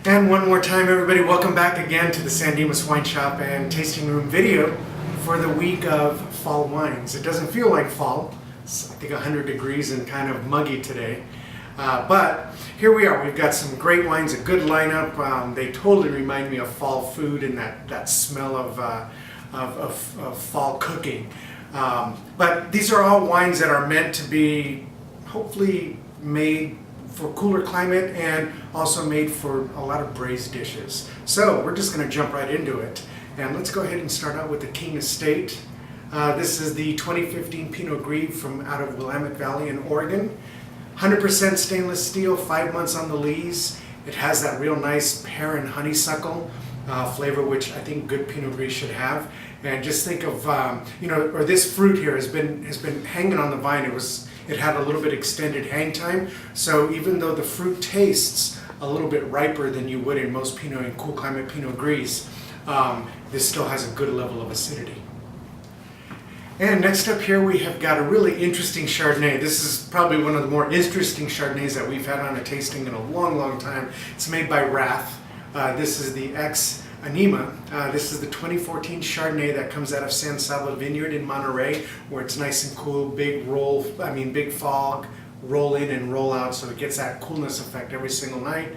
And one more time, everybody, welcome back again to the Dimas Wine Shop and Tasting Room video for the week of fall wines. It doesn't feel like fall. It's, I think, 100 degrees and kind of muggy today. But here we are. We've got some great wines, a good lineup. They totally remind me of fall food and that smell of fall cooking. But these are all wines that are meant to be hopefully made for cooler climate and also made for a lot of braised dishes. So we're just going to jump right into it. And let's go ahead and start out with the King Estate. This is the 2015 Pinot Gris from out of Willamette Valley in Oregon. 100% stainless steel, 5 months on the lees. It has that real nice pear and honeysuckle flavor, which I think good Pinot Gris should have. And just think of, or this fruit here has been hanging on the vine. It had a little bit extended hang time, so even though the fruit tastes a little bit riper than you would in most Pinot and cool climate Pinot Gris, this still has a good level of acidity. And next up here we have got a really interesting Chardonnay. This is probably one of the more interesting Chardonnays that we've had on a tasting in a long, long time. It's made by Rath. This is the Anima. This is the 2014 Chardonnay that comes out of San Saba Vineyard in Monterey, where it's nice and cool, big fog, roll in and roll out, so it gets that coolness effect every single night.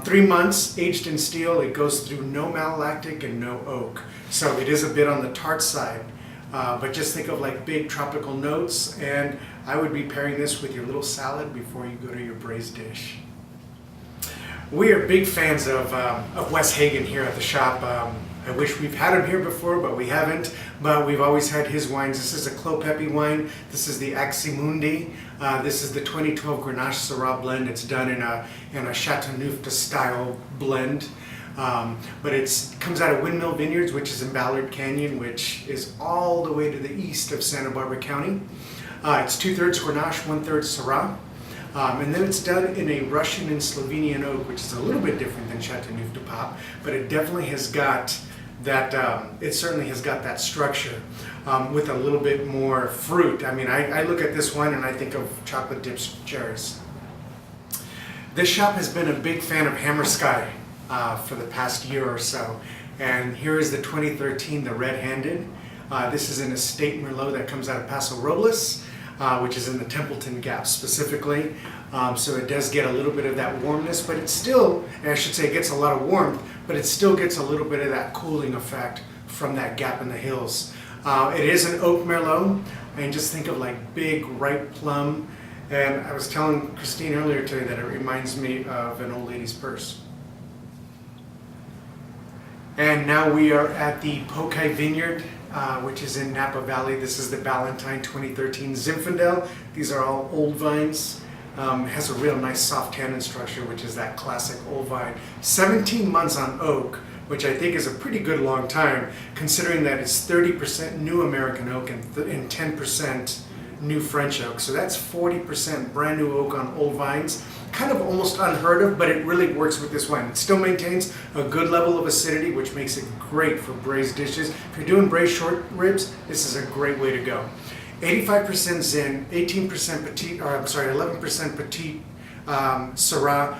3 months, aged in steel. It goes through no malolactic and no oak. So it is a bit on the tart side, but just think of like big tropical notes, and I would be pairing this with your little salad before you go to your braised dish. We are big fans of Wes Hagen here at the shop. I wish we've had him here before, but we haven't. But we've always had his wines. This is a Clos Pepe wine. This is the Aximundi. This is the 2012 Grenache Syrah blend. It's done in a Chateauneuf style blend. But it comes out of Windmill Vineyards, which is in Ballard Canyon, which is all the way to the east of Santa Barbara County. It's 2/3 Grenache, 1/3 Syrah. And then it's done in a Russian and Slovenian oak, which is a little bit different than Chateauneuf du Pape, but it definitely has got that, it certainly has got that structure with a little bit more fruit. I mean, I look at this wine and I think of chocolate dipped cherries. This shop has been a big fan of Hammer Sky for the past year or so. And here is the 2013, the Red Handed. This is an estate Merlot that comes out of Paso Robles. Which is in the Templeton Gap specifically. So it does get a little bit of that warmness, but it still, and I should say it gets a lot of warmth, but it still gets a little bit of that cooling effect from that gap in the hills. It is an oak Merlot, and just think of like big ripe plum. And I was telling Christine earlier today that it reminds me of an old lady's purse. And now we are at the Pokai Vineyard, which is in Napa Valley. This is the Ballantine 2013 Zinfandel. These are all old vines. It has a real nice soft tannin structure, which is that classic old vine. 17 months on oak, which I think is a pretty good long time, considering that it's 30% new American oak and 10% new French oak. So that's 40% brand new oak on old vines. Kind of almost unheard of, but it really works with this wine. It still maintains a good level of acidity, which makes it great for braised dishes. If you're doing braised short ribs, this is a great way to go. 85% Zin, 18% Petit, or I'm sorry, 11% Petit Syrah,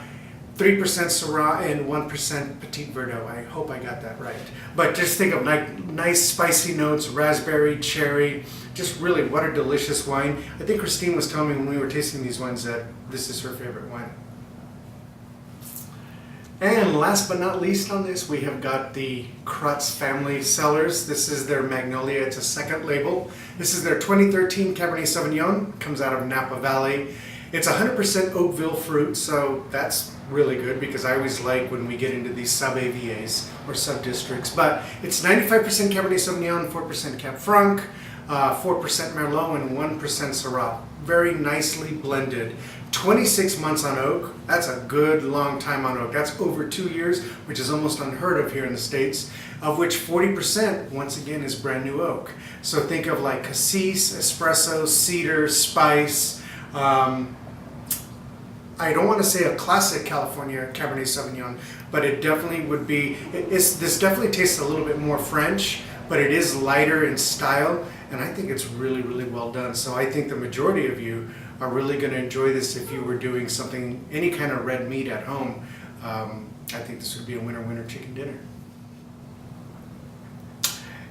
3% Syrah, and 1% Petit Verdot. I hope I got that right. But just think of like nice spicy notes, raspberry, cherry, just really what a delicious wine. I think Christine was telling me when we were tasting these wines that this is her favorite wine. And last but not least on this, we have got the Krutz family cellars. This is their Magnolia. It's a second label. This is their 2013 Cabernet Sauvignon. Comes out of Napa Valley. It's 100% Oakville fruit, so that's really good because I always like when we get into these sub-AVAs or sub-districts. But it's 95% Cabernet Sauvignon, 4% Cab Franc, 4% Merlot, and 1% Syrah. Very nicely blended. 26 months on oak. That's a good long time on oak. That's over 2 years, which is almost unheard of here in the States, of which 40% once again is brand new oak. So think of like cassis, espresso, cedar, spice. I don't want to say a classic California Cabernet Sauvignon, but it definitely would be, this definitely tastes a little bit more French, but it is lighter in style, and I think it's really, really well done. So I think the majority of you are really going to enjoy this if you were doing something, any kind of red meat at home. I think this would be a winner-winner chicken dinner.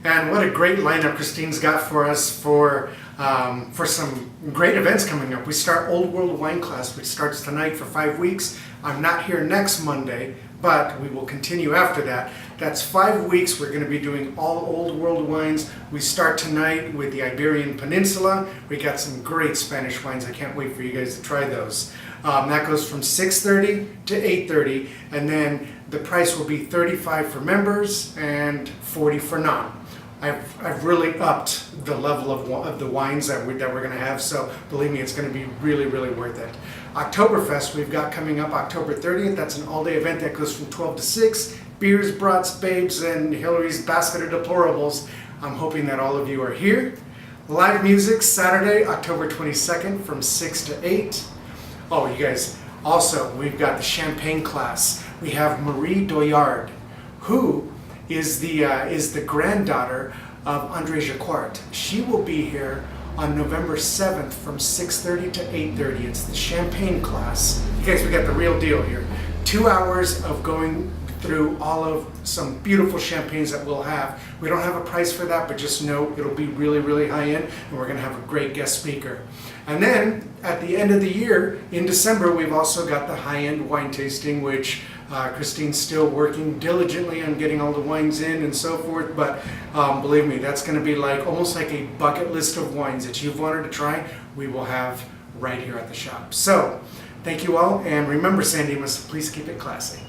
And what a great lineup Christine's got for us for some great events coming up. We start Old World Wine Class, which starts tonight for 5 weeks. I'm not here next Monday, but we will continue after that. That's 5 weeks. We're going to be doing all Old World wines. We start tonight with the Iberian Peninsula. We got some great Spanish wines. I can't wait for you guys to try those. That goes from 6:30 to 8:30, and then the price will be $35 for members and $40 for non. I've really upped the level of the wines that we're going to have, so believe me, it's going to be really, really worth it. Oktoberfest we've got coming up October 30th. That's an all-day event that goes from 12 to 6. Beers, brats, babes, and Hillary's basket of deplorables. I'm hoping that all of you are here. Live music Saturday, October 22nd from 6 to 8. Oh, you guys, also, we've got the champagne class. We have Marie Doyard, who is the granddaughter of André Jacquard. She will be here on November 7th from 6:30 to 8:30. It's the champagne class. You guys, we got the real deal here. 2 hours of going through all of some beautiful champagnes that we'll have. We don't have a price for that, but just know it'll be really, really high end, and we're going to have a great guest speaker. And then at the end of the year, in December, we've also got the high-end wine tasting, which Christine's still working diligently on getting all the wines in and so forth, but believe me, that's going to be like almost like a bucket list of wines that you've wanted to try, we will have right here at the shop. So, thank you all, and remember, San Dimas, please keep it classy.